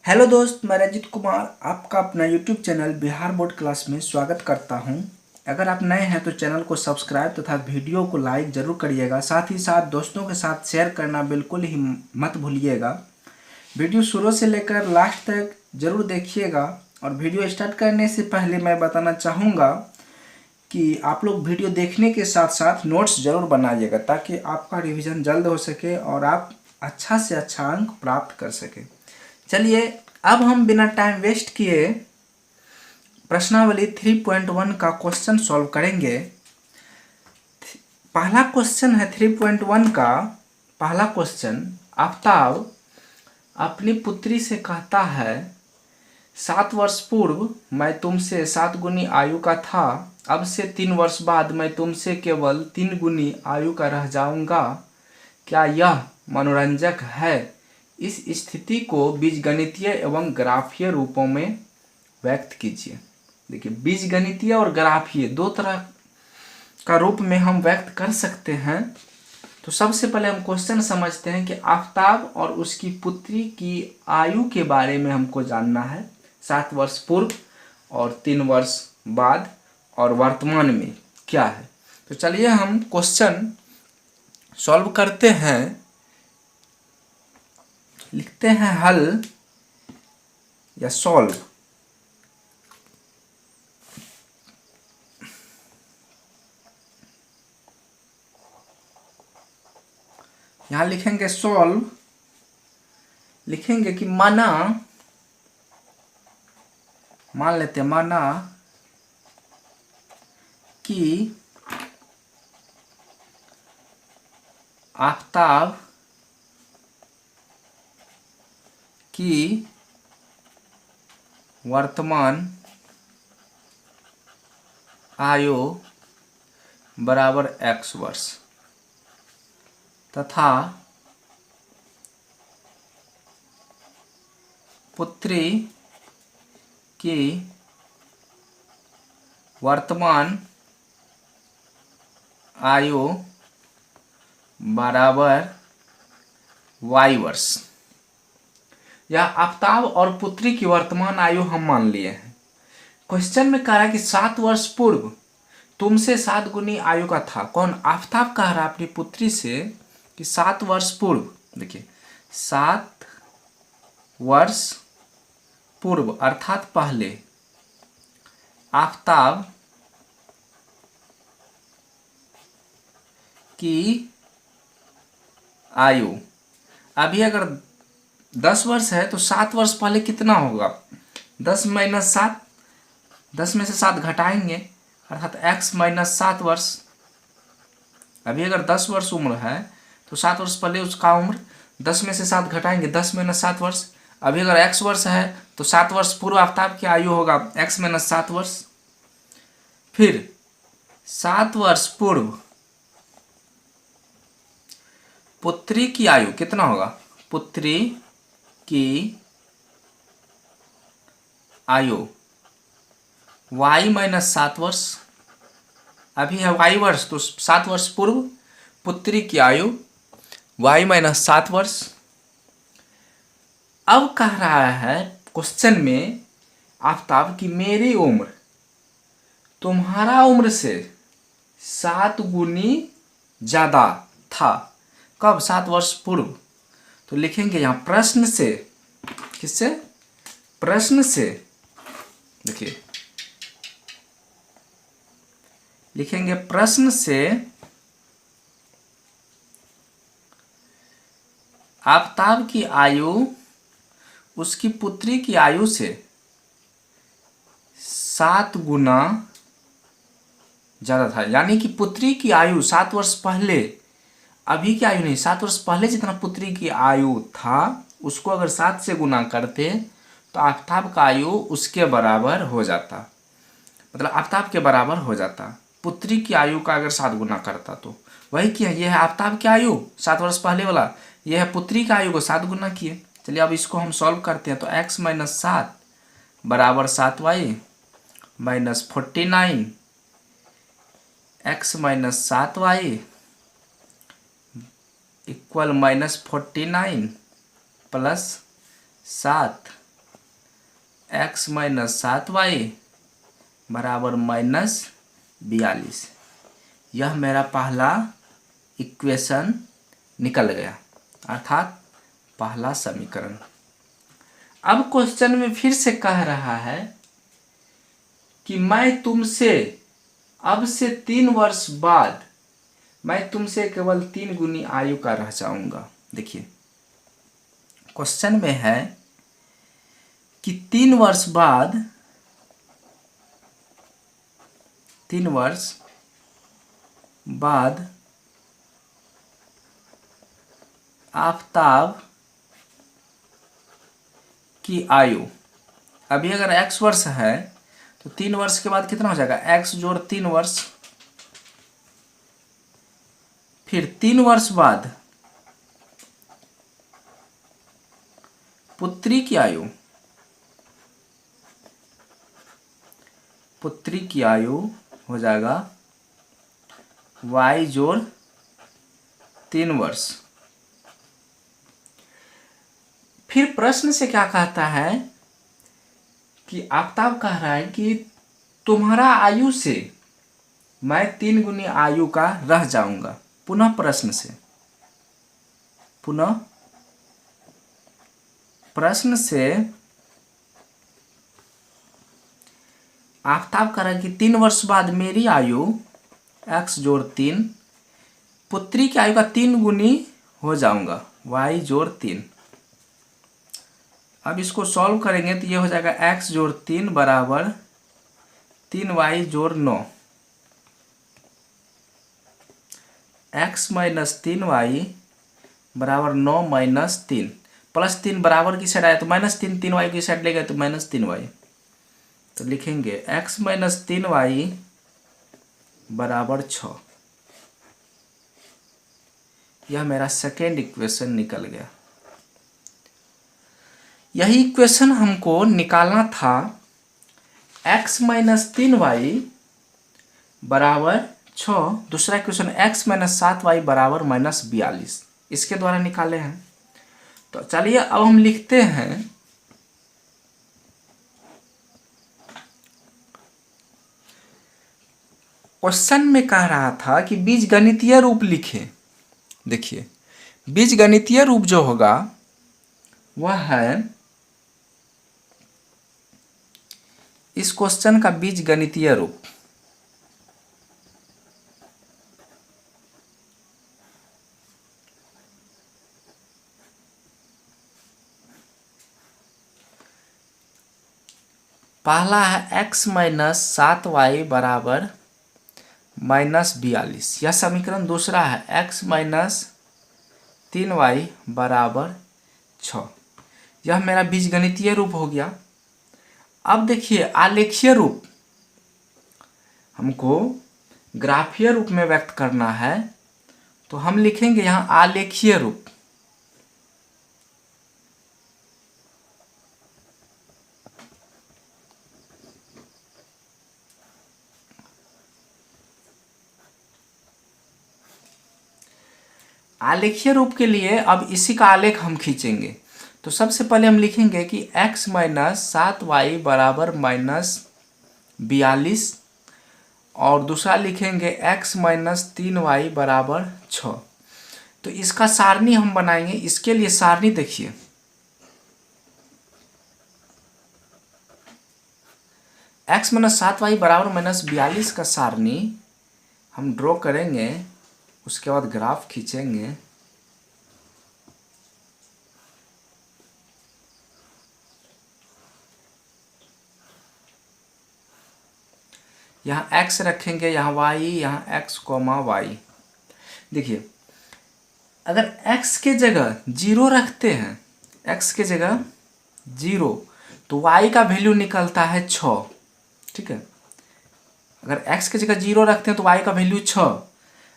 Hello दोस्त, मैं रंजित कुमार आपका अपना YouTube channel Bihar board class में स्वागत करता हूं। अगर आप नए हैं तो चैनल को सब्सक्राइब तथा वीडियो को लाइक ज़रूर करिएगा। साथ ही साथ दोस्तों के साथ शेयर करना बिल्कुल ही मत भूलिएगा। वीडियो शुरू से लेकर लास्ट तक ज़रूर देखिएगा। और वीडियो स्टार्ट करने से पहले मैं बताना चाहूँगा कि आप लोग वीडियो देखने के साथ साथ नोट्स ज़रूर बनाइएगा, ताकि आपका रिवीजन जल्द हो सके और आप अच्छा से अच्छा अंक प्राप्त कर सकें। चलिए अब हम बिना टाइम वेस्ट किए प्रश्नावली 3.1 का क्वेश्चन सॉल्व करेंगे। पहला क्वेश्चन है 3.1 का पहला क्वेश्चन। आफ्ताब अपनी पुत्री से कहता है, 7 वर्ष पूर्व मैं तुमसे 7 गुनी आयु का था, अब से 3 वर्ष बाद मैं तुमसे केवल 3 गुनी आयु का रह जाऊंगा। क्या यह मनोरंजक है? इस स्थिति को बीजगणितीय एवं ग्राफीय रूपों में व्यक्त कीजिए। देखिए, बीजगणितीय और ग्राफीय दो तरह का रूप में हम व्यक्त कर सकते हैं। तो सबसे पहले हम क्वेश्चन समझते हैं कि आफ्ताब और उसकी पुत्री की आयु के बारे में हमको जानना है। 7 वर्ष पूर्व और 3 वर्ष बाद और वर्तमान में क्या है। तो चलिए हम क्वेश्चन सॉल्व करते हैं। लिखते हैं हल या सॉल्व। यहां लिखेंगे सॉल्व, लिखेंगे कि मान लेते हैं माना कि आफ्ताब की वर्तमान आयु बराबर x वर्ष तथा पुत्री की वर्तमान आयु बराबर y वर्ष। यह आफ्ताब और पुत्री की वर्तमान आयु हम मान लिए हैं। क्वेश्चन में कह रहा है कि 7 वर्ष पूर्व तुमसे 7 गुनी आयु का था। कौन? आफ्ताब कह रहा है अपनी पुत्री से कि 7 वर्ष पूर्व, देखिए 7 वर्ष पूर्व अर्थात पहले आफ्ताब की आयु, अभी अगर 10 वर्ष है तो 7 वर्ष पहले कितना होगा? 10 माइनस 7, 10 में से 7 घटाएंगे अर्थात x माइनस 7 वर्ष। अभी अगर 10 वर्ष उम्र है तो 7 वर्ष पहले उसका उम्र, 10 में से 7 घटाएंगे 10 माइनस 7 वर्ष। अभी अगर x वर्ष है तो 7 वर्ष पूर्व आफ्ताब की आयु होगा x माइनस 7 वर्ष। फिर 7 वर्ष पूर्व पुत्री की आयु कितना होगा? पुत्री की आयु y माइनस 7 वर्ष। अभी है y वर्ष तो 7 वर्ष पूर्व पुत्री की आयु y माइनस 7 वर्ष। अब कह रहा है क्वेश्चन में आफ्ताब की मेरी उम्र तुम्हारा उम्र से 7 गुनी ज्यादा था। कब? 7 वर्ष पूर्व। तो लिखेंगे यहां प्रश्न से, किससे? प्रश्न से। देखिए लिखेंगे प्रश्न से आफ्ताब की आयु उसकी पुत्री की आयु से 7 गुना ज्यादा था। यानी कि पुत्री की आयु 7 वर्ष पहले, अभी की आयु नहीं, 7 वर्ष पहले जितना पुत्री की आयु था उसको अगर 7 से गुना करते तो आफ्ताब का आयु उसके बराबर हो जाता, मतलब आफ्ताब के बराबर हो जाता। पुत्री की आयु का अगर 7 गुना करता तो वही किया। यह है आफ्ताब की आयु 7 वर्ष पहले वाला, यह है पुत्री की आयु को 7 गुना किए। चलिए अब इसको हम सॉल्व करते हैं। तो x माइनस 7 बराबर 7y minus 49, x minus 7y equal minus 49 plus 7 x minus 7y बराबर -42। यह मेरा पहला इक्वेशन निकल गया, अर्थात पहला समीकरण। अब क्वेश्चन में फिर से कह रहा है कि मैं तुमसे अब से 3 वर्ष बाद मैं तुमसे केवल 3 गुनी आयु का रह जाऊंगा। देखिए क्वेश्चन में है कि 3 वर्ष बाद, 3 वर्ष बाद आफताब की आयु, अभी अगर x वर्ष है तो 3 वर्ष के बाद कितना हो जाएगा, x जोड़ 3 वर्ष, फिर 3 वर्ष बाद पुत्री की आयु, पुत्री की आयु हो जाएगा y जोड़ 3 वर्ष। फिर प्रश्न से क्या कहता है कि आफताब कह रहा है कि तुम्हारा आयु से मैं 3 गुनी आयु का रह जाऊंगा। पुनः प्रश्न से, पुनः प्रश्न से आफताब कह रहा है कि 3 वर्ष बाद मेरी आयु x जोड़ 3, पुत्री की आयु का 3 गुनी हो जाऊंगा y जोड़ 3। अब इसको सॉल्व करेंगे तो ये हो जाएगा x जोड़ 3 बराबर 3y जोड़ 9, x माइनस 3y बराबर 9 माइनस 3, प्लस 3 बराबर की साइड आया तो -3, 3y की साइड ले गए तो -3y। तो लिखेंगे x माइनस 3y बराबर 6। यह मेरा सेकेंड इक्वेशन निकल गया। यही इक्वेशन हमको निकालना था x माइनस 3y बराबर 6, दूसरा इक्वेशन x माइनस 7y बराबर -42, इसके द्वारा निकाले हैं। तो चलिए अब हम लिखते हैं क्वेश्चन में कह रहा था कि बीजगणितीय रूप लिखें। देखिए बीजगणितीय रूप जो होगा वह है, इस क्वेश्चन का बीजगणितीय रूप पहला है x माइनस 7y बराबर -42। यह समीकरण दूसरा है x माइनस 3y बराबर 6। यह मेरा बीजगणितीय रूप हो गया। अब देखिए आलेखीय रूप, हमको ग्राफीय रूप में व्यक्त करना है तो हम लिखेंगे यहाँ आलेखीय रूप। आलेखीय रूप के लिए अब इसी का आलेख हम खींचेंगे। तो सबसे पहले हम लिखेंगे कि x माइनस 7y बराबर -42 और दूसरा लिखेंगे x माइनस 3y बराबर 6। तो इसका सारणी हम बनाएंगे। इसके लिए सारणी देखिए, x माइनस 7y बराबर -42 का सारणी हम ड्रॉ करेंगे, उसके बाद ग्राफ खींचेंगे। यहाँ x रखेंगे, यहाँ y, यहाँ x, y। देखिए अगर x के जगह 0 रखते हैं, x के जगह 0, तो y का वैल्यू निकलता है 6। ठीक है, अगर x के जगह 0 रखते हैं तो y का वैल्यू 6।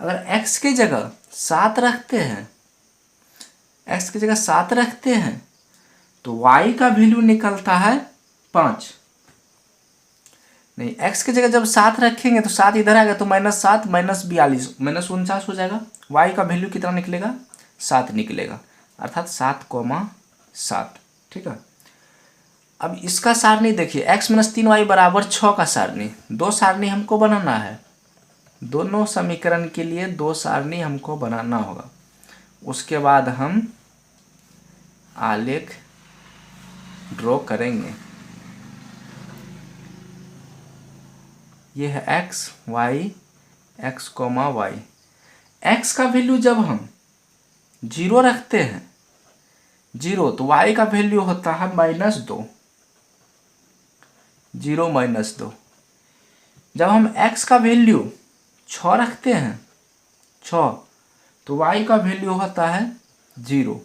अगर x के जगह 7 रखते हैं, x की जगह 7 रखते हैं तो y का वैल्यू निकलता है 5। नहीं, x की जगह जब 7 रखेंगे तो 7 इधर आ गया तो -7 -42 -49 हो जाएगा। y का वैल्यू कितना निकलेगा, 7 निकलेगा, अर्थात 7,7। ठीक है, अब इसका सारणी देखिए, x माइनस 3y बराबर 6 का सारणी, दो सारणी हमको बनाना है। दोनों समीकरण के लिए दो सारणी हमको बनाना होगा। उसके बाद हम आलेख ड्रॉ करेंगे। ये है x y x comma y. x का वैल्यू जब हम 0 रखते हैं, 0, तो y का वैल्यू होता है -2, 0 -2। जब हम x का वैल्यू 6 रखते हैं, 6, तो y का वैल्यू होता है 0,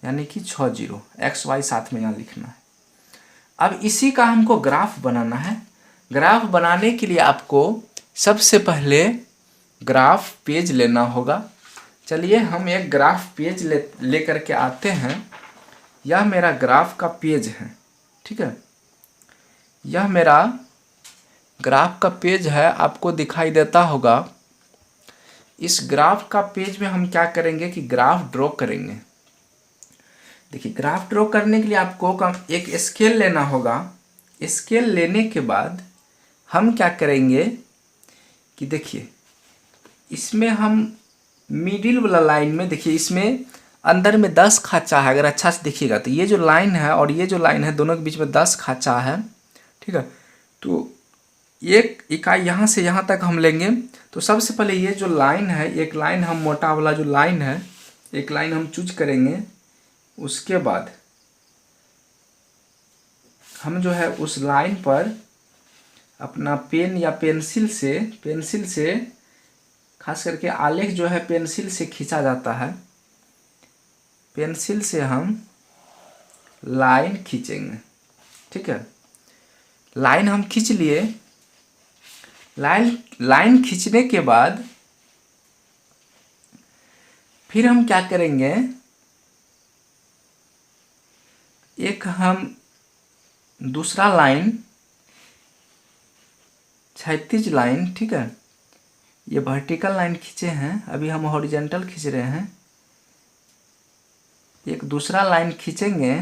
यानी कि 6 0, x y साथ में यहाँ लिखना है। अब इसी का हमको ग्राफ बनाना है। ग्राफ बनाने के लिए आपको सबसे पहले ग्राफ पेज लेना होगा। चलिए हम एक ग्राफ पेज ले करके आते हैं। यह मेरा ग्राफ का पेज है, ठीक है। यह मेरा ग्राफ का पेज है, आपको दिखाई देता होगा। इस ग्राफ का पेज में हम क्या करेंगे कि ग्राफ ड्रॉ करेंगे। देखिए, ग्राफ ड्रॉ करने के लिए आपको एक स्केल लेना होगा। स्केल लेने के बाद हम क्या करेंगे कि देखिए, इसमें हम मिडिल वाला लाइन में, देखिए इसमें अंदर में 10 खांचा है। अगर अच्छा से देखिएगा तो ये जो लाइन है और ये जो लाइन है, दोनों के बीच में 10 खांचा है, ठीक है। तो एक इकाई यहाँ से यहाँ तक हम लेंगे। तो सबसे पहले ये जो लाइन है, एक लाइन हम मोटा वाला जो लाइन है, एक लाइन हम चूज करेंगे। उसके बाद हम जो है उस लाइन पर अपना पेन या पेंसिल से खास करके आलेख जो है पेंसिल से खींचा जाता है। पेंसिल से हम लाइन खींचेंगे, ठीक है। लाइन हम खींच लिए। लाइन खींचने के बाद फिर हम क्या करेंगे, एक हम दूसरा लाइन, क्षैतिज लाइन, ठीक है। ये वर्टिकल लाइन खींचे हैं, अभी हम हॉरिजॉन्टल खींच रहे हैं। एक दूसरा लाइन खींचेंगे।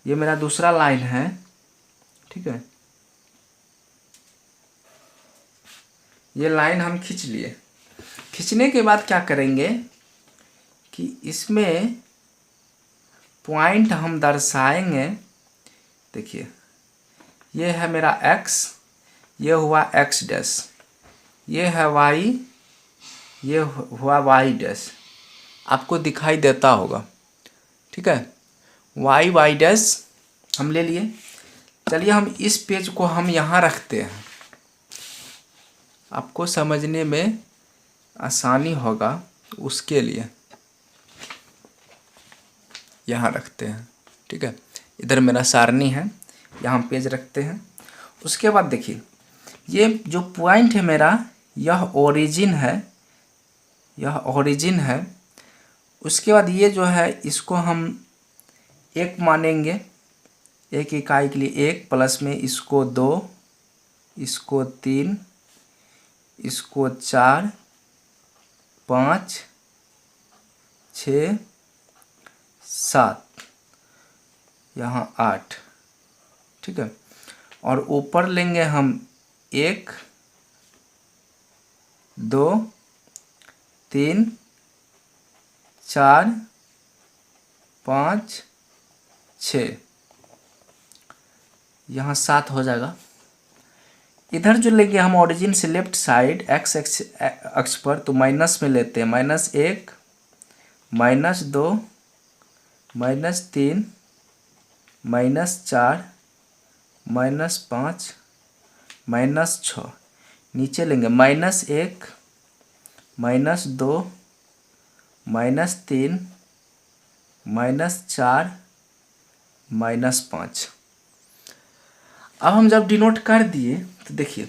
ये मेरा दूसरा लाइन है, ठीक है। ये लाइन हम खींच लिए। खींचने के बाद क्या करेंगे कि इसमें पॉइंट हम दर्शाएंगे। देखिए, ये है मेरा x, ये हुआ x डैश, ये है y, ये हुआ y डैश। आपको दिखाई देता होगा, ठीक है। y डैश हम ले लिए। चलिए हम इस पेज को हम यहाँ रखते हैं, आपको समझने में आसानी होगा उसके लिए यहाँ रखते हैं, ठीक है। इधर मेरा सारणी है, यहाँ पेज रखते हैं। उसके बाद देखिए, ये जो पॉइंट है मेरा, यह ओरिजिन है, यह ओरिजिन है। उसके बाद ये जो है, इसको हम 1 मानेंगे, एक इकाई के लिए 1, प्लस में इसको 2, इसको 3, इसको 4, 5, 6, 7, यहाँ 8, ठीक है। और ऊपर लेंगे हम 1, 2, 3, 4, 5, 6, यहाँ 7 हो जाएगा। इधर जो लेंगे हम ओरिजिन से लेफ्ट साइड x अक्ष पर, तो माइनस में लेते हैं। -1, -2, -3, -4, -5, -6। नीचे लेंगे -1, -2, -3, -4, -5। अब हम जब डिनोट कर दिए तो देखिए,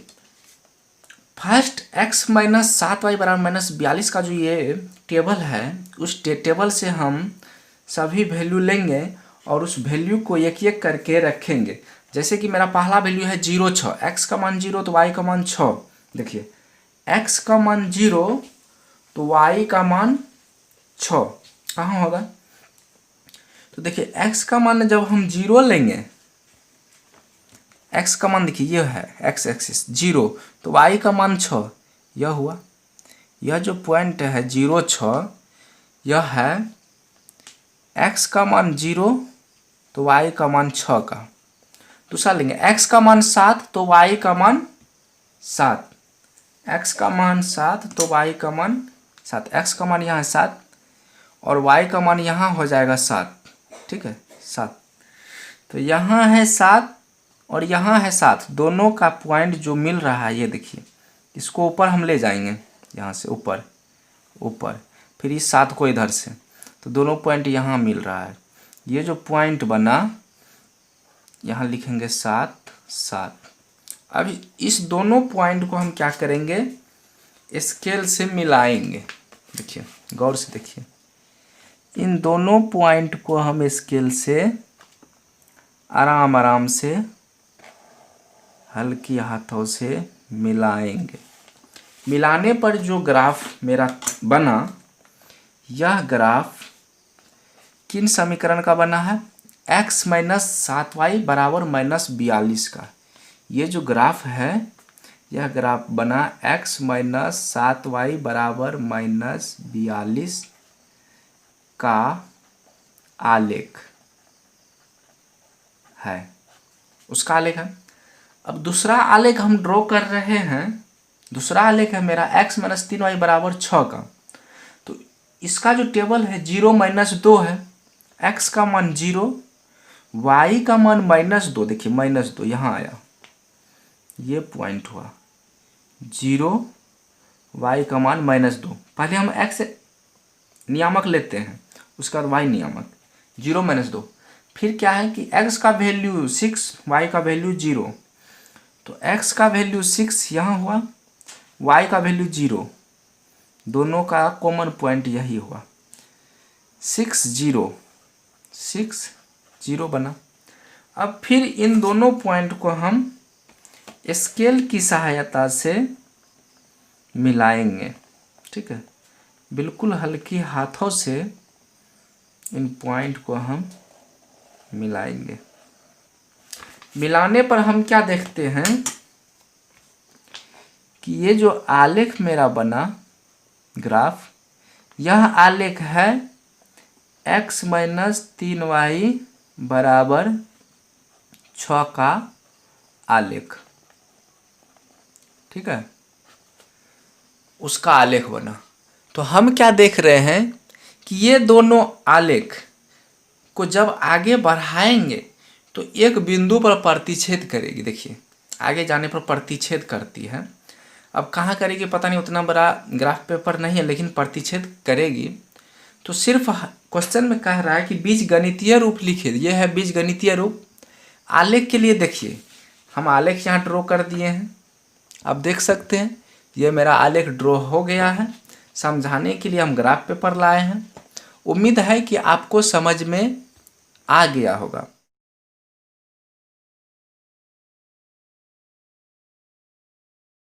फर्स्ट x माइनस 7y बराबर -42 का जो ये टेबल है, उस टेबल से हम सभी वैल्यू लेंगे और उस वैल्यू को एक एक करके रखेंगे। जैसे कि मेरा पहला वैल्यू है 0, 6, x का मान 0 तो y का मान 6। देखिए, x का मान 0 तो y का मान 6 कहाँ होगा? तो देखिए x का मान जब हम 0 लेंगे, x का मान देखिए ये है x एक्सिस 0, तो y का मान 6 यह हुआ। यह जो पॉइंट है 0 6 यह है x का मान 0 तो y का मान 6 का। दूसरा लेंगे x का मान 7 तो y का मान 7, x का मान 7 तो y का मान 7, x का मान यहाँ है 7 और y का मान यहाँ हो जाएगा 7, ठीक है 7। तो यहाँ है 7 और यहाँ है 7, दोनों का पॉइंट जो मिल रहा है ये देखिए, इसको ऊपर हम ले जाएंगे, यहाँ से ऊपर ऊपर, फिर इस 7 को इधर से, तो दोनों पॉइंट यहाँ मिल रहा है। ये जो पॉइंट बना यहाँ लिखेंगे 7 7। अब इस दोनों पॉइंट को हम क्या करेंगे, स्केल से मिलाएंगे। देखिए गौर से देखिए, इन दोनों पॉइंट को हम स्केल से आराम आराम से हल्की हाथों से मिलाएंगे। मिलाने पर जो ग्राफ मेरा बना, यह ग्राफ किन समीकरण का बना है? x माइनस 7y बराबर माइनस 42 का। ये जो ग्राफ है यह ग्राफ बना x माइनस 7y बराबर माइनस 42 का आलेख है, उसका आलेख है। अब दूसरा आलेख हम ड्रॉ कर रहे हैं, दूसरा आलेख है मेरा x माइनस 3y बराबर 6 का। तो इसका जो टेबल है 0 माइनस 2 है, x का मान 0, y का मान माइनस 2, देखिए माइनस 2 यहाँ आया, ये पॉइंट हुआ 0, y का मान माइनस 2। पहले हम x नियामक लेते हैं, उसके बाद y नियामक, 0 माइनस 2। फिर क्या है कि x का वैल्यू 6, y का वैल्यू 0, तो x का वैल्यू 6 यहाँ हुआ, y का वैल्यू 0, दोनों का कॉमन पॉइंट यही हुआ, 6 0 6 0 बना। अब फिर इन दोनों पॉइंट को हम स्केल की सहायता से मिलाएंगे, ठीक है, बिल्कुल हल्की हाथों से इन पॉइंट को हम मिलाएंगे। मिलाने पर हम क्या देखते हैं कि ये जो आलेख मेरा बना ग्राफ, यह आलेख है x माइनस 3y बराबर 6 का आलेख, ठीक है, उसका आलेख बना। तो हम क्या देख रहे हैं कि ये दोनों आलेख को जब आगे बढ़ाएंगे तो एक बिंदु पर प्रतिच्छेद करेगी। देखिए आगे जाने पर प्रतिच्छेद करती है, अब कहाँ करेगी पता नहीं, उतना बड़ा ग्राफ पेपर नहीं है, लेकिन प्रतिच्छेद करेगी। तो सिर्फ क्वेश्चन में कह रहा है कि बीजगणितीय रूप लिखिए, ये है बीजगणितीय रूप। आलेख के लिए देखिए हम आलेख यहाँ ड्रॉ कर दिए हैं, अब देख सकते हैं ये मेरा आलेख ड्रॉ हो गया है। समझाने के लिए हम ग्राफ पेपर लाए हैं। उम्मीद है कि आपको समझ में आ गया होगा।